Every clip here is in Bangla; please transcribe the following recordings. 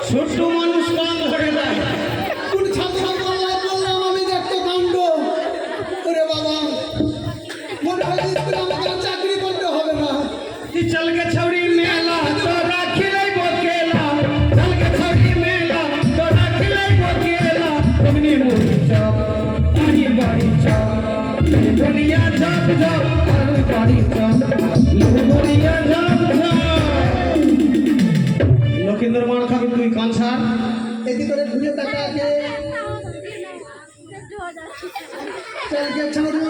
ছোট্ট মানুষ কান ধরে যায়। কোন ছাত্র বললাম আমি দেখতে কাণ্ড। ওরে বাবা, মনে হয় স্কুলে আমাকে আর চাকরি করতে হবে না। चल के छौरी मेला तोरा खिलाई बोकेला, चल के छौरी मेला तोरा खिलाई बोकेला, तुमनी मुड़ी चौक आनी बाड़ी चौक दुनिया चौक जाओ आनी बाड़ी चौक दुनिया चौक जाओ। लखींद्र मार खाबी तुई कांसार এদিকে করে ঘুরে তাকা আগে। চল গে ছাড়ু।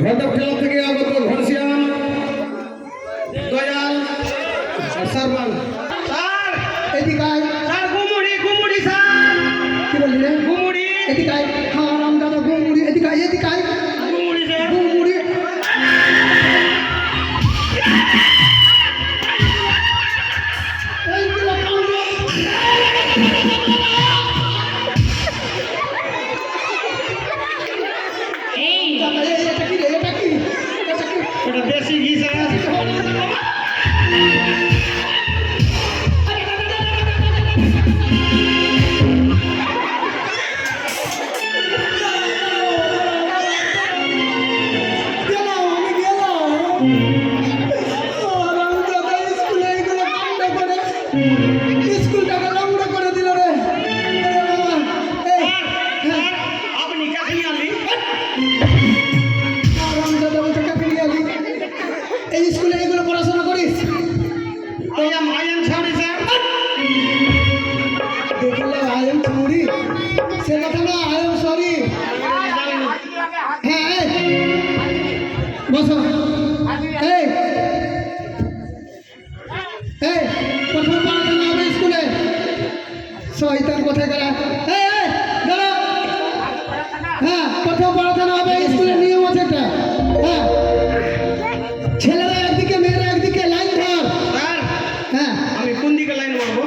ভদ্র ক্লাব থেকে আগত ঘনশ্যাম দয়াল সারমান স্যার এদিকে আয়। স্যার গুমুড়ি গুমুড়ি স্যার কি বললি রে? গুমুড়ি এদিকে আয়। হ্যাঁ রামদাদা গুমুড়ি। এদিকে আয়, এদিকে আয়। গুমুড়ি স্যার গুমুড়ি। এই দিলা কাণ্ড। এই এটা কি রে? এটা কি? এটা কি? ওটা দেশি ঘি স্যার গেলাম, আমি গেলাম। রামদাদা স্কুলে এইগুলো কাণ্ড করে স্কুলটাকে নোংরা করে দিল রে। আরে বাবা, এই, হ্যাঁ, আপনি কাকে নিয়ে আনলি রামদাদা বলছে কাকে নিয়ে আলি? এই স্কুলে এইগুলো পড়াশোনা করিস? আই এম সরি স্যার দেখলে আই এম সরি, সে কথা না, আই এম সরি। হ্যাঁ, এই, বসো। এই, এই, প্রথম পড়াশোনা হবে স্কুলে। শয়তান কোথায় গেল? এই, এই, দাঁড়াও। হ্যাঁ, প্রথম পড়াশোনা হবে স্কুলের নিয়ম আছে একটা। হ্যাঁ, ছেলেরা একদিকে মেয়েরা একদিকে, লাইন ধর। স্যার হ্যাঁ, আমি কোন দিকে লাইন মারবো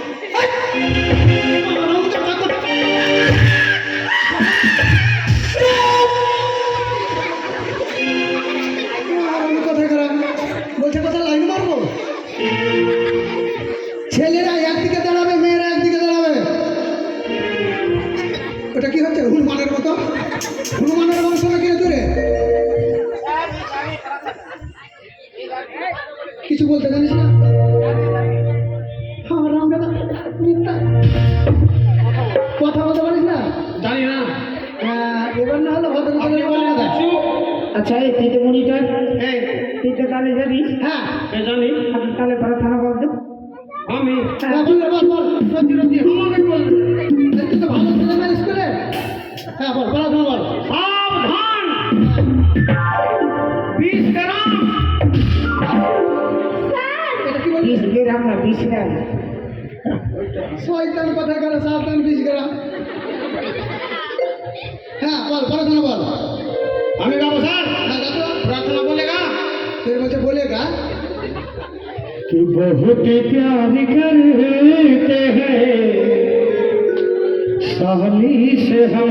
কোথায় গেল? বলছে কোথায় লাইন মারবো? ছেলেরা একদিকে দাঁড়াবে, মেয়েরা একদিকে দাঁড়াবে। ওটা কি হচ্ছে? হনুমানের মতো? হনুমানের বংশ নাকি রে দূরে? কিছু বলতে জানিস না? হ্যাঁ, রামদাদা মিথ্যা কথা বলতে পারিস না? জানি না হ্যাঁ, এবার না হলে ভদ্র আপনি বলে দেখছো আচ্ছা এই তিনটে মনিটর এই তিনটে তাহলে যাবি হ্যাঁ, জানি তাহলে প্রার্থনা করতো আমি হ্যাঁ, বল, বল, বল। সত্যি সত্যি আমাকে বল তুই তো ভালো ছেলে না স্কুলে। হ্যাঁ, বল, পড়াশোনা বল। সাবধান 20 গ্রাম এটা কি বলছিস? 20 গ্রাম না 20 গ্রাম শয়তান কোথায় গেল? সাবধান 20 গ্রাম। হ্যাঁ, বল, পড়াশোনা বল। আমি গাবো স্যার হ্যাঁ, দাদু প্রার্থনা বলেগা তুই বলছে বলেগা। कि बहुत प्यार करते हैं साली से हम